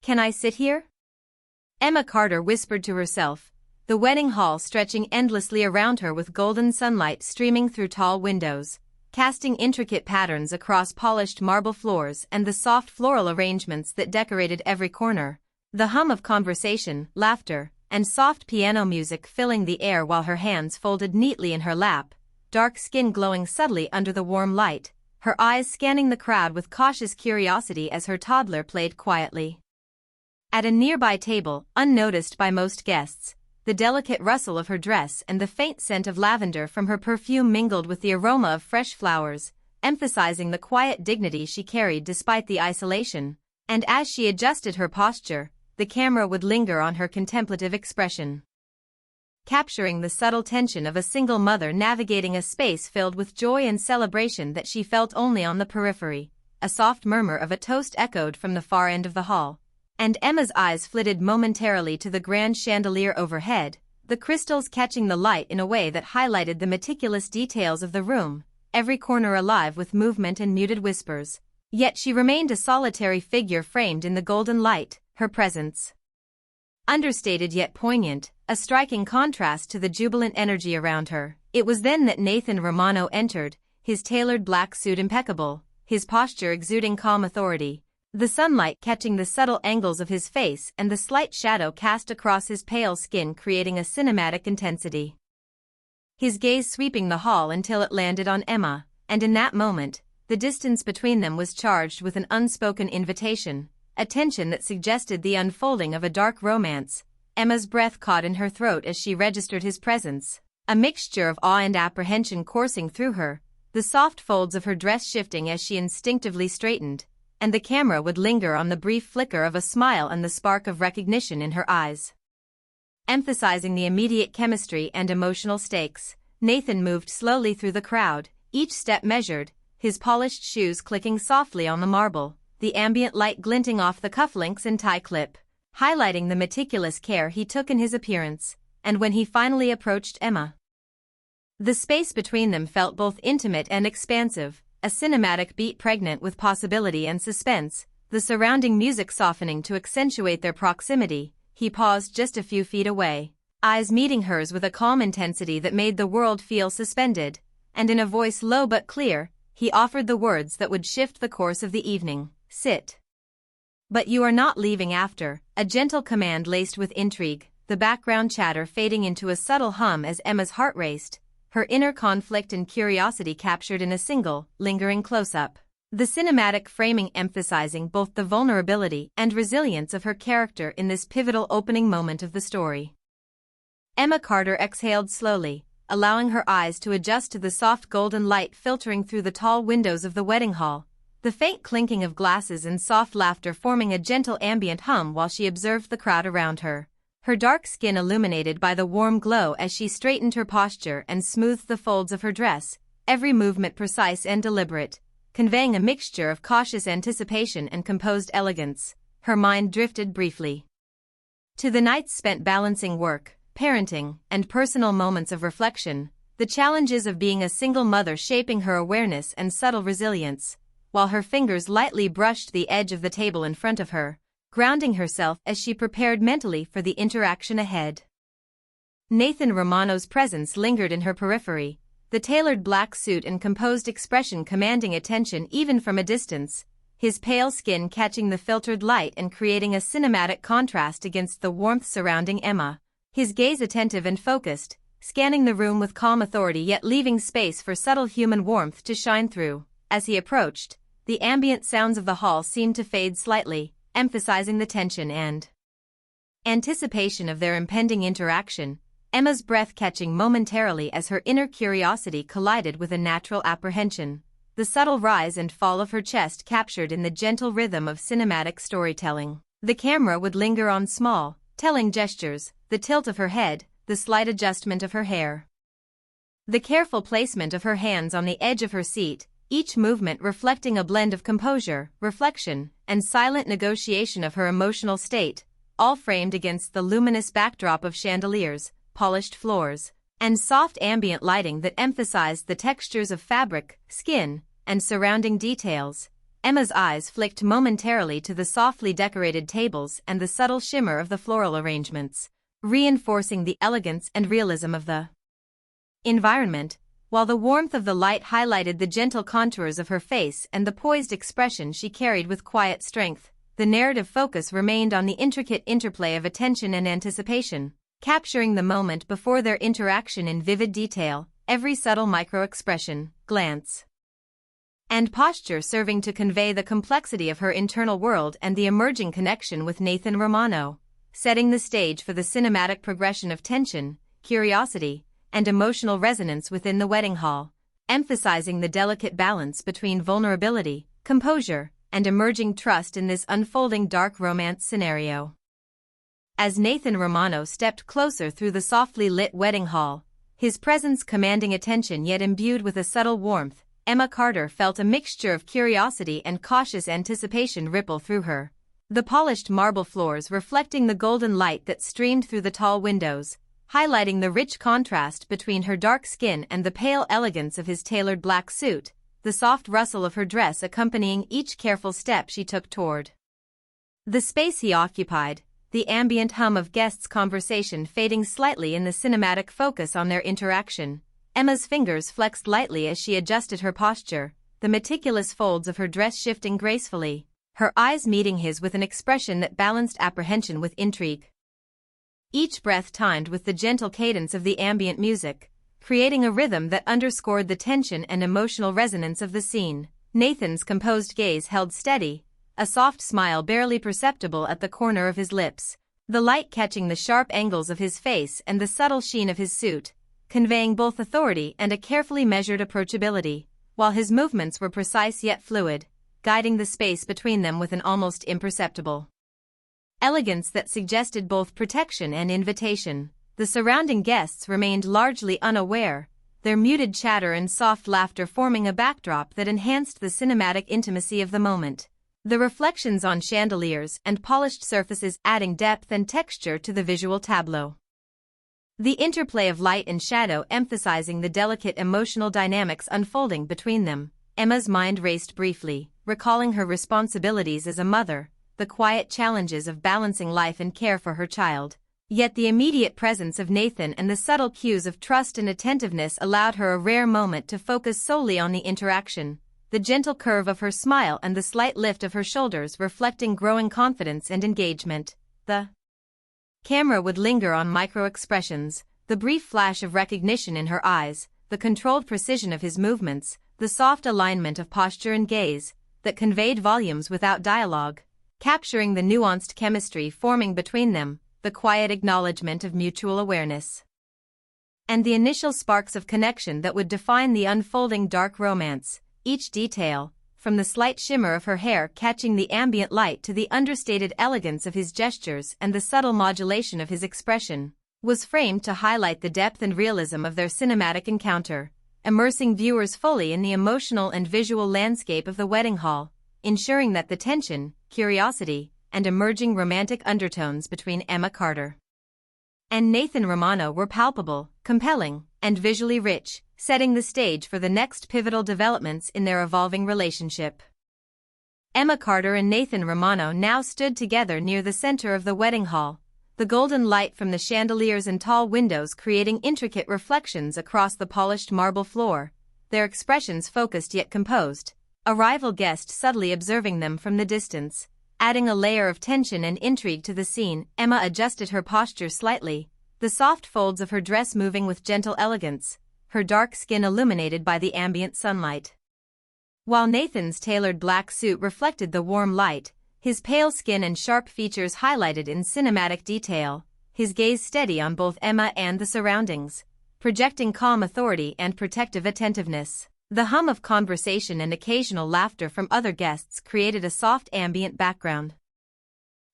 "Can I sit here?" Emma Carter whispered to herself, the wedding hall stretching endlessly around her with golden sunlight streaming through tall windows, casting intricate patterns across polished marble floors and the soft floral arrangements that decorated every corner. The hum of conversation, laughter, and soft piano music filling the air while her hands folded neatly in her lap, dark skin glowing subtly under the warm light, her eyes scanning the crowd with cautious curiosity as her toddler played quietly. At a nearby table, unnoticed by most guests, the delicate rustle of her dress and the faint scent of lavender from her perfume mingled with the aroma of fresh flowers, emphasizing the quiet dignity she carried despite the isolation, and as she adjusted her posture, the camera would linger on her contemplative expression, capturing the subtle tension of a single mother navigating a space filled with joy and celebration that she felt only on the periphery. A soft murmur of a toast echoed from the far end of the hall, and Emma's eyes flitted momentarily to the grand chandelier overhead, the crystals catching the light in a way that highlighted the meticulous details of the room, every corner alive with movement and muted whispers. Yet she remained a solitary figure framed in the golden light, her presence understated yet poignant, a striking contrast to the jubilant energy around her. It was then that Nathan Romano entered, his tailored black suit impeccable, his posture exuding calm authority, the sunlight catching the subtle angles of his face and the slight shadow cast across his pale skin creating a cinematic intensity. His gaze sweeping the hall until it landed on Emma, and in that moment, the distance between them was charged with an unspoken invitation, a tension that suggested the unfolding of a dark romance. Emma's breath caught in her throat as she registered his presence, a mixture of awe and apprehension coursing through her, the soft folds of her dress shifting as she instinctively straightened, and the camera would linger on the brief flicker of a smile and the spark of recognition in her eyes. Emphasizing the immediate chemistry and emotional stakes, Nathan moved slowly through the crowd, each step measured, his polished shoes clicking softly on the marble, the ambient light glinting off the cufflinks and tie clip, highlighting the meticulous care he took in his appearance. And when he finally approached Emma, the space between them felt both intimate and expansive, a cinematic beat pregnant with possibility and suspense, the surrounding music softening to accentuate their proximity. He paused just a few feet away, eyes meeting hers with a calm intensity that made the world feel suspended, and in a voice low but clear, he offered the words that would shift the course of the evening: "Sit." "But you are not leaving after," a gentle command laced with intrigue, the background chatter fading into a subtle hum as Emma's heart raced, her inner conflict and curiosity captured in a single, lingering close-up. The cinematic framing emphasizing both the vulnerability and resilience of her character in this pivotal opening moment of the story. Emma Carter exhaled slowly, allowing her eyes to adjust to the soft golden light filtering through the tall windows of the wedding hall, the faint clinking of glasses and soft laughter forming a gentle ambient hum while she observed the crowd around her, her dark skin illuminated by the warm glow as she straightened her posture and smoothed the folds of her dress, every movement precise and deliberate, conveying a mixture of cautious anticipation and composed elegance. Her mind drifted briefly to the nights spent balancing work, parenting, and personal moments of reflection, the challenges of being a single mother shaping her awareness and subtle resilience, while her fingers lightly brushed the edge of the table in front of her, grounding herself as she prepared mentally for the interaction ahead. Nathan Romano's presence lingered in her periphery, the tailored black suit and composed expression commanding attention even from a distance, his pale skin catching the filtered light and creating a cinematic contrast against the warmth surrounding Emma, his gaze attentive and focused, scanning the room with calm authority yet leaving space for subtle human warmth to shine through. As he approached, the ambient sounds of the hall seemed to fade slightly, emphasizing the tension and anticipation of their impending interaction, Emma's breath catching momentarily as her inner curiosity collided with a natural apprehension, the subtle rise and fall of her chest captured in the gentle rhythm of cinematic storytelling. The camera would linger on small, telling gestures, the tilt of her head, the slight adjustment of her hair, the careful placement of her hands on the edge of her seat, each movement reflecting a blend of composure, reflection, and silent negotiation of her emotional state, all framed against the luminous backdrop of chandeliers, polished floors, and soft ambient lighting that emphasized the textures of fabric, skin, and surrounding details. Emma's eyes flicked momentarily to the softly decorated tables and the subtle shimmer of the floral arrangements, reinforcing the elegance and realism of the environment, while the warmth of the light highlighted the gentle contours of her face and the poised expression she carried with quiet strength. The narrative focus remained on the intricate interplay of attention and anticipation, capturing the moment before their interaction in vivid detail, every subtle micro-expression, glance, and posture serving to convey the complexity of her internal world and the emerging connection with Nathan Romano, setting the stage for the cinematic progression of tension, curiosity, and emotional resonance within the wedding hall, emphasizing the delicate balance between vulnerability, composure, and emerging trust in this unfolding dark romance scenario. As Nathan Romano stepped closer through the softly lit wedding hall, his presence commanding attention yet imbued with a subtle warmth, Emma Carter felt a mixture of curiosity and cautious anticipation ripple through her. The polished marble floors reflecting the golden light that streamed through the tall windows, highlighting the rich contrast between her dark skin and the pale elegance of his tailored black suit, the soft rustle of her dress accompanying each careful step she took toward the space he occupied, the ambient hum of guests' conversation fading slightly in the cinematic focus on their interaction. Emma's fingers flexed lightly as she adjusted her posture, the meticulous folds of her dress shifting gracefully, her eyes meeting his with an expression that balanced apprehension with intrigue. Each breath timed with the gentle cadence of the ambient music, creating a rhythm that underscored the tension and emotional resonance of the scene. Nathan's composed gaze held steady, a soft smile barely perceptible at the corner of his lips, the light catching the sharp angles of his face and the subtle sheen of his suit, conveying both authority and a carefully measured approachability, while his movements were precise yet fluid, guiding the space between them with an almost imperceptible elegance that suggested both protection and invitation. The surrounding guests remained largely unaware, their muted chatter and soft laughter forming a backdrop that enhanced the cinematic intimacy of the moment, the reflections on chandeliers and polished surfaces adding depth and texture to the visual tableau. The interplay of light and shadow emphasizing the delicate emotional dynamics unfolding between them. Emma's mind raced briefly, recalling her responsibilities as a mother, the quiet challenges of balancing life and care for her child. Yet the immediate presence of Nathan and the subtle cues of trust and attentiveness allowed her a rare moment to focus solely on the interaction, the gentle curve of her smile and the slight lift of her shoulders reflecting growing confidence and engagement. The camera would linger on micro-expressions, the brief flash of recognition in her eyes, the controlled precision of his movements, the soft alignment of posture and gaze, that conveyed volumes without dialogue, capturing the nuanced chemistry forming between them, the quiet acknowledgement of mutual awareness, and the initial sparks of connection that would define the unfolding dark romance. Each detail, from the slight shimmer of her hair catching the ambient light to the understated elegance of his gestures and the subtle modulation of his expression, was framed to highlight the depth and realism of their cinematic encounter, immersing viewers fully in the emotional and visual landscape of the wedding hall, ensuring that the tension, curiosity, and emerging romantic undertones between Emma Carter and Nathan Romano were palpable, compelling, and visually rich, setting the stage for the next pivotal developments in their evolving relationship. Emma Carter and Nathan Romano now stood together near the center of the wedding hall, the golden light from the chandeliers and tall windows creating intricate reflections across the polished marble floor, their expressions focused yet composed, a rival guest subtly observing them from the distance, adding a layer of tension and intrigue to the scene. Emma adjusted her posture slightly, the soft folds of her dress moving with gentle elegance, her dark skin illuminated by the ambient sunlight. While Nathan's tailored black suit reflected the warm light, his pale skin and sharp features highlighted in cinematic detail, his gaze steady on both Emma and the surroundings, projecting calm authority and protective attentiveness. The hum of conversation and occasional laughter from other guests created a soft ambient background,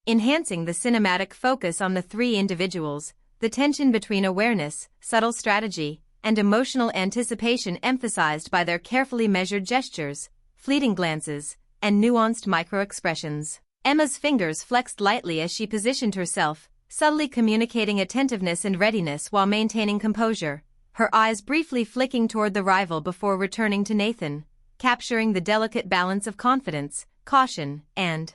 enhancing the cinematic focus on the three individuals. The tension between awareness, subtle strategy, and emotional anticipation emphasized by their carefully measured gestures, fleeting glances, and nuanced micro-expressions. Emma's fingers flexed lightly as she positioned herself, subtly communicating attentiveness and readiness while maintaining composure, her eyes briefly flicking toward the rival before returning to Nathan, capturing the delicate balance of confidence, caution, and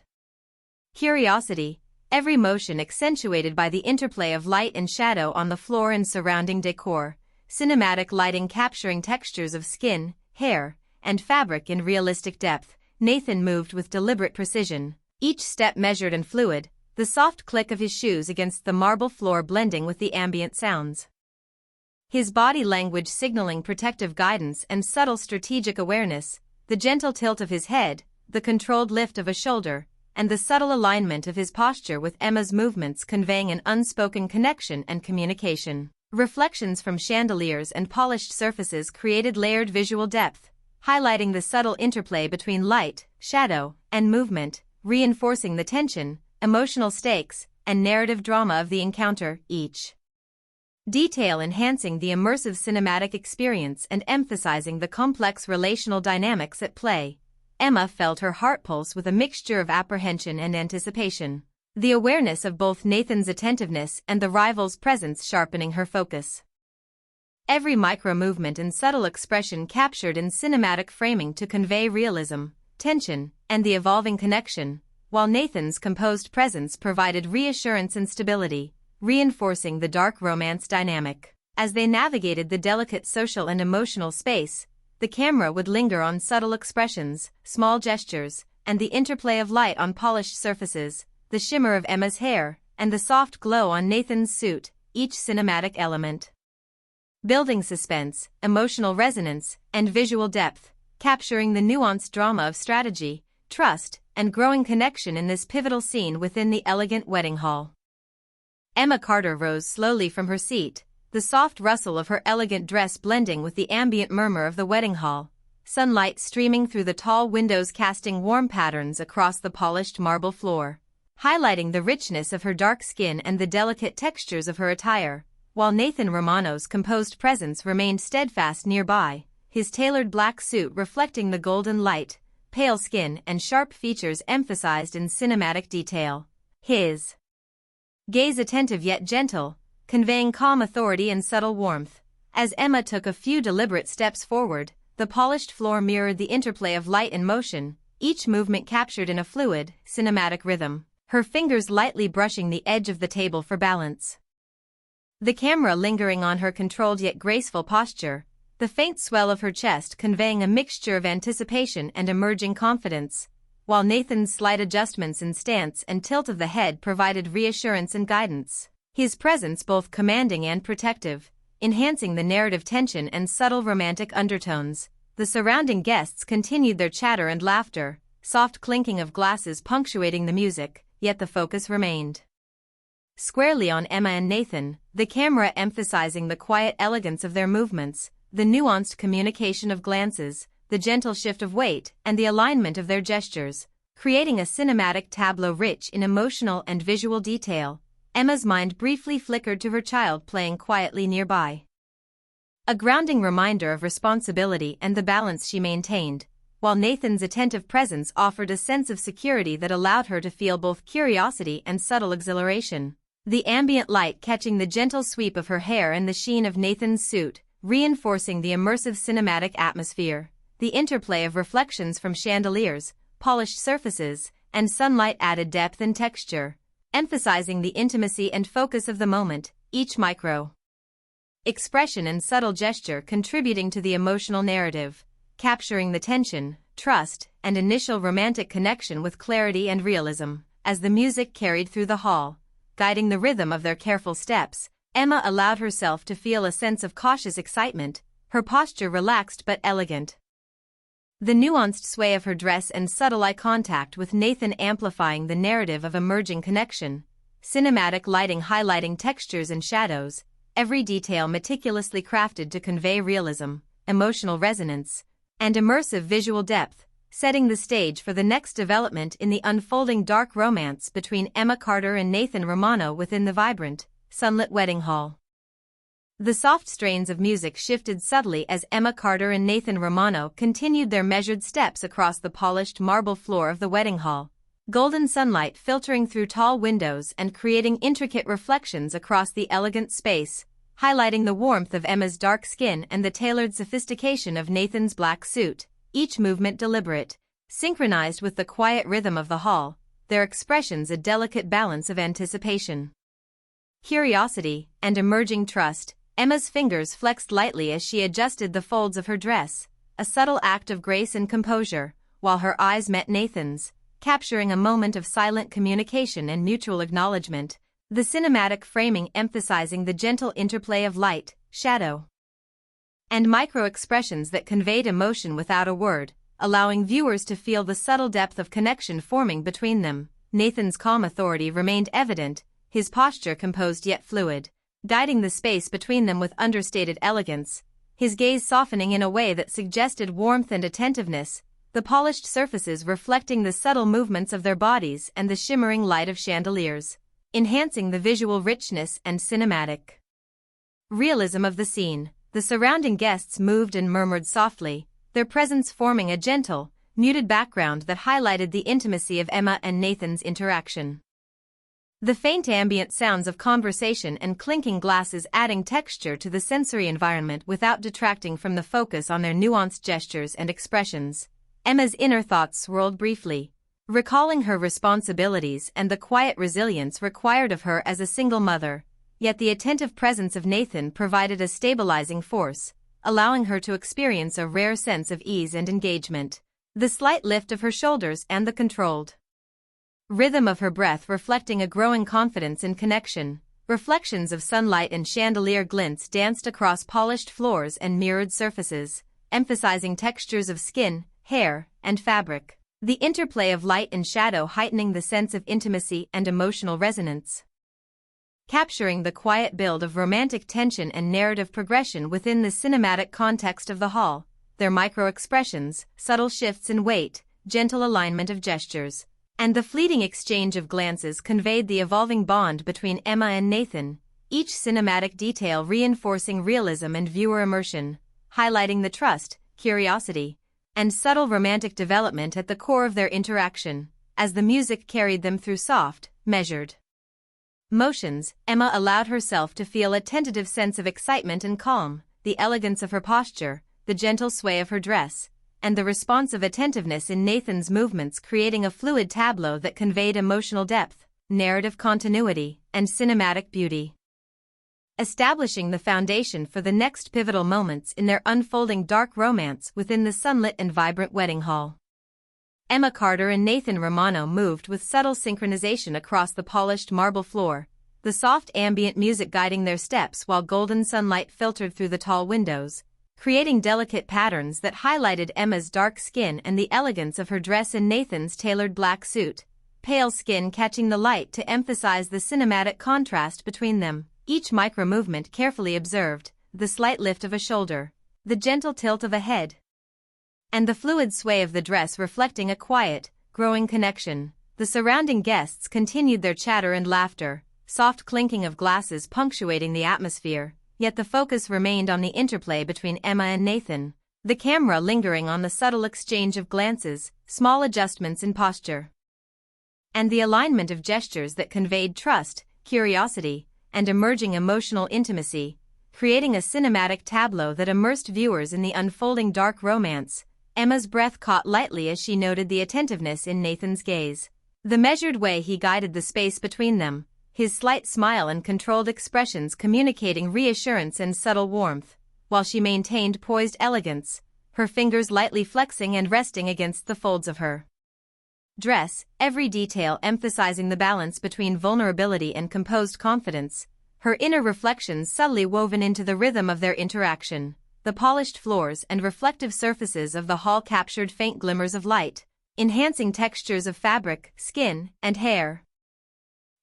curiosity, every motion accentuated by the interplay of light and shadow on the floor and surrounding decor, cinematic lighting capturing textures of skin, hair, and fabric in realistic depth. Nathan moved with deliberate precision, each step measured and fluid, the soft click of his shoes against the marble floor blending with the ambient sounds. His body language signaling protective guidance and subtle strategic awareness, the gentle tilt of his head, the controlled lift of a shoulder, and the subtle alignment of his posture with Emma's movements conveying an unspoken connection and communication. Reflections from chandeliers and polished surfaces created layered visual depth, highlighting the subtle interplay between light, shadow, and movement, reinforcing the tension, emotional stakes, and narrative drama of the encounter, each detail enhancing the immersive cinematic experience and emphasizing the complex relational dynamics at play. Emma felt her heart pulse with a mixture of apprehension and anticipation, the awareness of both Nathan's attentiveness and the rival's presence sharpening her focus. Every micro-movement and subtle expression captured in cinematic framing to convey realism, tension, and the evolving connection, while Nathan's composed presence provided reassurance and stability, reinforcing the dark romance dynamic. As they navigated the delicate social and emotional space, the camera would linger on subtle expressions, small gestures, and the interplay of light on polished surfaces, the shimmer of Emma's hair, and the soft glow on Nathan's suit, each cinematic element building suspense, emotional resonance, and visual depth, capturing the nuanced drama of strategy, trust, and growing connection in this pivotal scene within the elegant wedding hall. Emma Carter rose slowly from her seat, the soft rustle of her elegant dress blending with the ambient murmur of the wedding hall, sunlight streaming through the tall windows casting warm patterns across the polished marble floor, highlighting the richness of her dark skin and the delicate textures of her attire, while Nathan Romano's composed presence remained steadfast nearby, his tailored black suit reflecting the golden light, pale skin and sharp features emphasized in cinematic detail. His gaze attentive yet gentle, conveying calm authority and subtle warmth. As Emma took a few deliberate steps forward, the polished floor mirrored the interplay of light and motion, each movement captured in a fluid, cinematic rhythm, her fingers lightly brushing the edge of the table for balance. The camera lingering on her controlled yet graceful posture, the faint swell of her chest conveying a mixture of anticipation and emerging confidence, while Nathan's slight adjustments in stance and tilt of the head provided reassurance and guidance, his presence both commanding and protective, enhancing the narrative tension and subtle romantic undertones. The surrounding guests continued their chatter and laughter, soft clinking of glasses punctuating the music, yet the focus remained squarely on Emma and Nathan, the camera emphasizing the quiet elegance of their movements, the nuanced communication of glances, the gentle shift of weight, and the alignment of their gestures, creating a cinematic tableau rich in emotional and visual detail. Emma's mind briefly flickered to her child playing quietly nearby, a grounding reminder of responsibility and the balance she maintained, while Nathan's attentive presence offered a sense of security that allowed her to feel both curiosity and subtle exhilaration. The ambient light catching the gentle sweep of her hair and the sheen of Nathan's suit, reinforcing the immersive cinematic atmosphere. The interplay of reflections from chandeliers, polished surfaces, and sunlight added depth and texture, emphasizing the intimacy and focus of the moment, each micro expression and subtle gesture contributing to the emotional narrative, capturing the tension, trust, and initial romantic connection with clarity and realism. As the music carried through the hall, guiding the rhythm of their careful steps, Emma allowed herself to feel a sense of cautious excitement, her posture relaxed but elegant. The nuanced sway of her dress and subtle eye contact with Nathan amplifying the narrative of emerging connection, cinematic lighting highlighting textures and shadows, every detail meticulously crafted to convey realism, emotional resonance, and immersive visual depth, setting the stage for the next development in the unfolding dark romance between Emma Carter and Nathan Romano within the vibrant, sunlit wedding hall. The soft strains of music shifted subtly as Emma Carter and Nathan Romano continued their measured steps across the polished marble floor of the wedding hall, golden sunlight filtering through tall windows and creating intricate reflections across the elegant space, highlighting the warmth of Emma's dark skin and the tailored sophistication of Nathan's black suit. each movement deliberate, synchronized with the quiet rhythm of the hall, their expressions a delicate balance of anticipation, curiosity, and emerging trust. Emma's fingers flexed lightly as she adjusted the folds of her dress, a subtle act of grace and composure, while her eyes met Nathan's, capturing a moment of silent communication and mutual acknowledgement, the cinematic framing emphasizing the gentle interplay of light, shadow, and micro-expressions that conveyed emotion without a word, allowing viewers to feel the subtle depth of connection forming between them. Nathan's calm authority remained evident, his posture composed yet fluid, guiding the space between them with understated elegance, his gaze softening in a way that suggested warmth and attentiveness, the polished surfaces reflecting the subtle movements of their bodies and the shimmering light of chandeliers, enhancing the visual richness and cinematic realism of the scene. The surrounding guests moved and murmured softly, their presence forming a gentle, muted background that highlighted the intimacy of Emma and Nathan's interaction. The faint ambient sounds of conversation and clinking glasses adding texture to the sensory environment without detracting from the focus on their nuanced gestures and expressions. Emma's inner thoughts swirled briefly, recalling her responsibilities and the quiet resilience required of her as a single mother, yet the attentive presence of Nathan provided a stabilizing force, allowing her to experience a rare sense of ease and engagement. The slight lift of her shoulders and the controlled rhythm of her breath reflecting a growing confidence in connection. Reflections of sunlight and chandelier glints danced across polished floors and mirrored surfaces, emphasizing textures of skin, hair, and fabric. The interplay of light and shadow heightening the sense of intimacy and emotional resonance, capturing the quiet build of romantic tension and narrative progression within the cinematic context of the hall. Their micro-expressions, subtle shifts in weight, gentle alignment of gestures, and the fleeting exchange of glances conveyed the evolving bond between Emma and Nathan, each cinematic detail reinforcing realism and viewer immersion, highlighting the trust, curiosity, and subtle romantic development at the core of their interaction. As the music carried them through soft, measured motions, Emma allowed herself to feel a tentative sense of excitement and calm, the elegance of her posture, the gentle sway of her dress, and the responsive attentiveness in Nathan's movements creating a fluid tableau that conveyed emotional depth, narrative continuity, and cinematic beauty, establishing the foundation for the next pivotal moments in their unfolding dark romance within the sunlit and vibrant wedding hall. Emma Carter and Nathan Romano moved with subtle synchronization across the polished marble floor, the soft ambient music guiding their steps while golden sunlight filtered through the tall windows, creating delicate patterns that highlighted Emma's dark skin and the elegance of her dress and Nathan's tailored black suit, pale skin catching the light to emphasize the cinematic contrast between them, each micro-movement carefully observed, the slight lift of a shoulder, the gentle tilt of a head, and the fluid sway of the dress reflecting a quiet, growing connection. The surrounding guests continued their chatter and laughter, soft clinking of glasses punctuating the atmosphere, yet the focus remained on the interplay between Emma and Nathan, the camera lingering on the subtle exchange of glances, small adjustments in posture, and the alignment of gestures that conveyed trust, curiosity, and emerging emotional intimacy, creating a cinematic tableau that immersed viewers in the unfolding dark romance. Emma's breath caught lightly as she noted the attentiveness in Nathan's gaze, the measured way he guided the space between them, his slight smile and controlled expressions communicating reassurance and subtle warmth, while she maintained poised elegance, her fingers lightly flexing and resting against the folds of her dress, every detail emphasizing the balance between vulnerability and composed confidence, her inner reflections subtly woven into the rhythm of their interaction. The polished floors and reflective surfaces of the hall captured faint glimmers of light, enhancing textures of fabric, skin, and hair,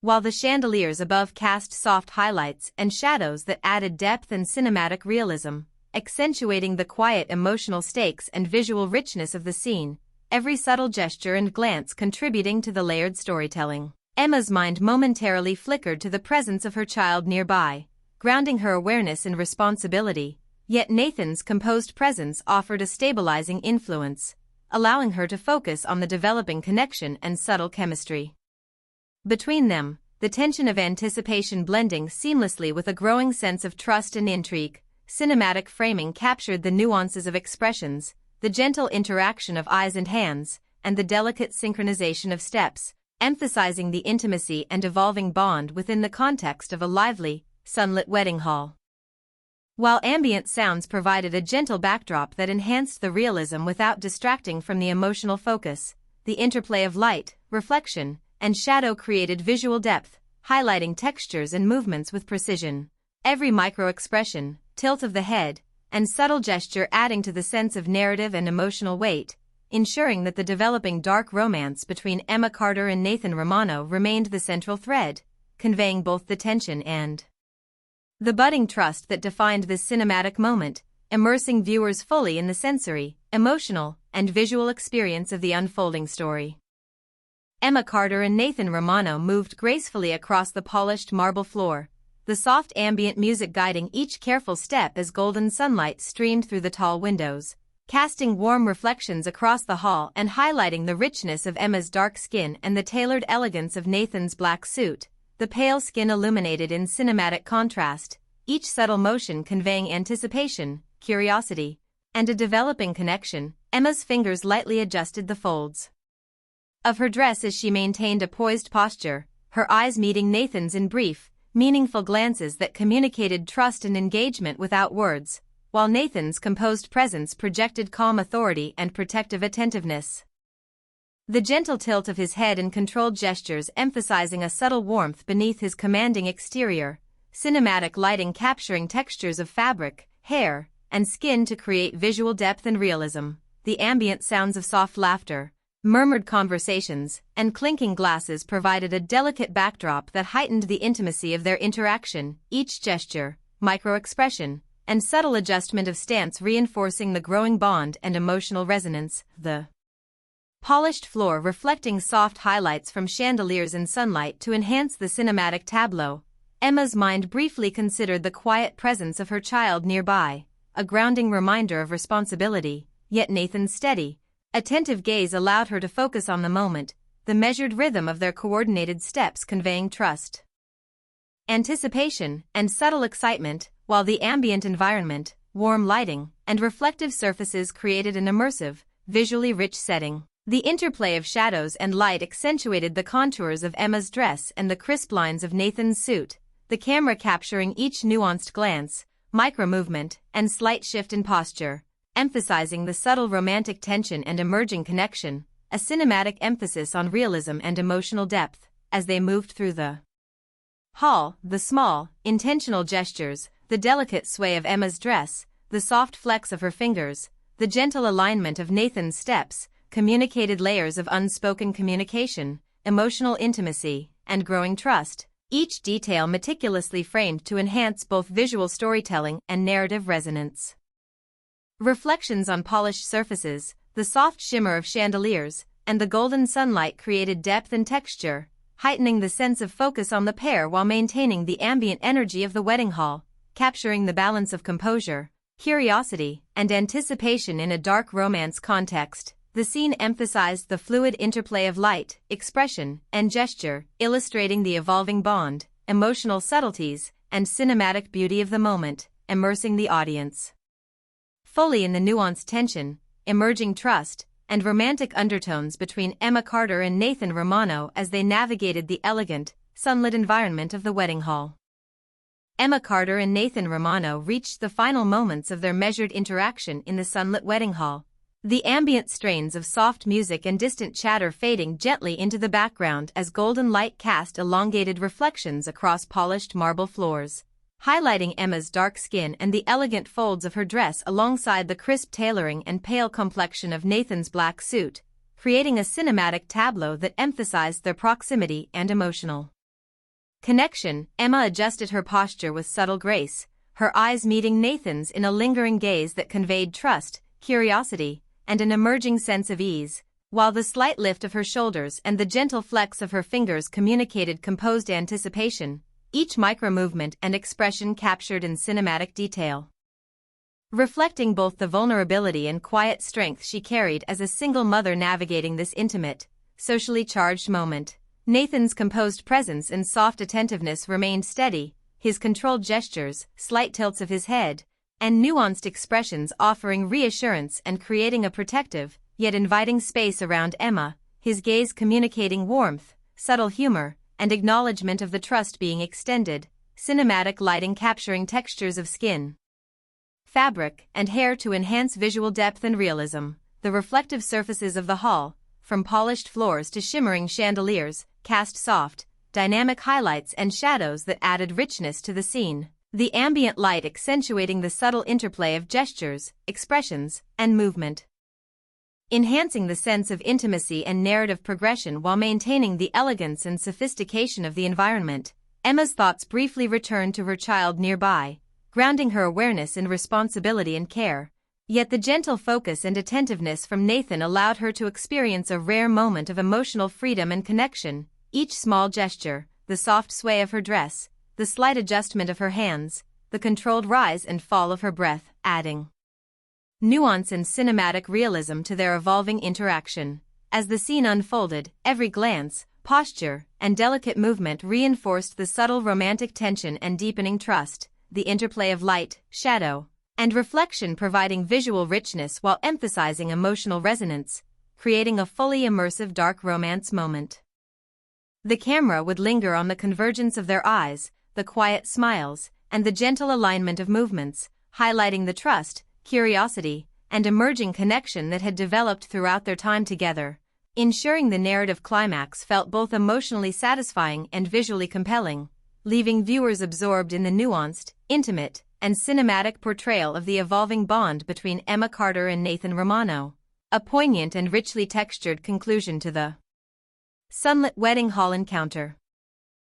while the chandeliers above cast soft highlights and shadows that added depth and cinematic realism, accentuating the quiet emotional stakes and visual richness of the scene, every subtle gesture and glance contributing to the layered storytelling. Emma's mind momentarily flickered to the presence of her child nearby, grounding her awareness in responsibility, yet Nathan's composed presence offered a stabilizing influence, allowing her to focus on the developing connection and subtle chemistry between them, the tension of anticipation blending seamlessly with a growing sense of trust and intrigue. Cinematic framing captured the nuances of expressions, the gentle interaction of eyes and hands, and the delicate synchronization of steps, emphasizing the intimacy and evolving bond within the context of a lively, sunlit wedding hall. While ambient sounds provided a gentle backdrop that enhanced the realism without distracting from the emotional focus, the interplay of light, reflection, and shadow created visual depth, highlighting textures and movements with precision. Every micro-expression, tilt of the head, and subtle gesture adding to the sense of narrative and emotional weight, ensuring that the developing dark romance between Emma Carter and Nathan Romano remained the central thread, conveying both the tension and the budding trust that defined this cinematic moment, immersing viewers fully in the sensory, emotional, and visual experience of the unfolding story. Emma Carter and Nathan Romano moved gracefully across the polished marble floor, the soft ambient music guiding each careful step as golden sunlight streamed through the tall windows, casting warm reflections across the hall and highlighting the richness of Emma's dark skin and the tailored elegance of Nathan's black suit, the pale skin illuminated in cinematic contrast, each subtle motion conveying anticipation, curiosity, and a developing connection. Emma's fingers lightly adjusted the folds of her dress as she maintained a poised posture, her eyes meeting Nathan's in brief, meaningful glances that communicated trust and engagement without words, while Nathan's composed presence projected calm authority and protective attentiveness. The gentle tilt of his head and controlled gestures emphasizing a subtle warmth beneath his commanding exterior, cinematic lighting capturing textures of fabric, hair, and skin to create visual depth and realism. The ambient sounds of soft laughter, murmured conversations, and clinking glasses provided a delicate backdrop that heightened the intimacy of their interaction, each gesture, micro-expression, and subtle adjustment of stance reinforcing the growing bond and emotional resonance. The polished floor reflecting soft highlights from chandeliers and sunlight to enhance the cinematic tableau. Emma's mind briefly considered the quiet presence of her child nearby, a grounding reminder of responsibility, yet Nathan's steady, attentive gaze allowed her to focus on the moment, the measured rhythm of their coordinated steps conveying trust, anticipation, and subtle excitement, while the ambient environment, warm lighting, and reflective surfaces created an immersive, visually rich setting. The interplay of shadows and light accentuated the contours of Emma's dress and the crisp lines of Nathan's suit, the camera capturing each nuanced glance, micro-movement, and slight shift in posture, emphasizing the subtle romantic tension and emerging connection, a cinematic emphasis on realism and emotional depth. As they moved through the hall, the small, intentional gestures, the delicate sway of Emma's dress, the soft flex of her fingers, the gentle alignment of Nathan's steps, communicated layers of unspoken communication, emotional intimacy, and growing trust, each detail meticulously framed to enhance both visual storytelling and narrative resonance. Reflections on polished surfaces, the soft shimmer of chandeliers, and the golden sunlight created depth and texture, heightening the sense of focus on the pair while maintaining the ambient energy of the wedding hall, capturing the balance of composure, curiosity, and anticipation in a dark romance context. The scene emphasized the fluid interplay of light, expression, and gesture, illustrating the evolving bond, emotional subtleties, and cinematic beauty of the moment, immersing the audience fully in the nuanced tension, emerging trust, and romantic undertones between Emma Carter and Nathan Romano as they navigated the elegant, sunlit environment of the wedding hall. Emma Carter and Nathan Romano reached the final moments of their measured interaction in the sunlit wedding hall, the ambient strains of soft music and distant chatter fading gently into the background as golden light cast elongated reflections across polished marble floors, highlighting Emma's dark skin and the elegant folds of her dress alongside the crisp tailoring and pale complexion of Nathan's black suit, creating a cinematic tableau that emphasized their proximity and emotional connection. Emma adjusted her posture with subtle grace, her eyes meeting Nathan's in a lingering gaze that conveyed trust, curiosity, and an emerging sense of ease, while the slight lift of her shoulders and the gentle flex of her fingers communicated composed anticipation, each micro-movement and expression captured in cinematic detail, reflecting both the vulnerability and quiet strength she carried as a single mother navigating this intimate, socially charged moment. Nathan's composed presence and soft attentiveness remained steady, his controlled gestures, slight tilts of his head, and nuanced expressions offering reassurance and creating a protective, yet inviting space around Emma, his gaze communicating warmth, subtle humor, and acknowledgement of the trust being extended, cinematic lighting capturing textures of skin, fabric, and hair to enhance visual depth and realism. The reflective surfaces of the hall, from polished floors to shimmering chandeliers, cast soft, dynamic highlights and shadows that added richness to the scene, the ambient light accentuating the subtle interplay of gestures, expressions, and movement, enhancing the sense of intimacy and narrative progression while maintaining the elegance and sophistication of the environment. Emma's thoughts briefly returned to her child nearby, grounding her awareness in responsibility and care. Yet the gentle focus and attentiveness from Nathan allowed her to experience a rare moment of emotional freedom and connection. Each small gesture, the soft sway of her dress, the slight adjustment of her hands, the controlled rise and fall of her breath, adding nuance and cinematic realism to their evolving interaction. As the scene unfolded, every glance, posture, and delicate movement reinforced the subtle romantic tension and deepening trust, the interplay of light, shadow, and reflection providing visual richness while emphasizing emotional resonance, creating a fully immersive dark romance moment. The camera would linger on the convergence of their eyes, the quiet smiles, and the gentle alignment of movements, highlighting the trust, curiosity, and emerging connection that had developed throughout their time together, ensuring the narrative climax felt both emotionally satisfying and visually compelling, leaving viewers absorbed in the nuanced, intimate, and cinematic portrayal of the evolving bond between Emma Carter and Nathan Romano, a poignant and richly textured conclusion to the sunlit wedding hall encounter.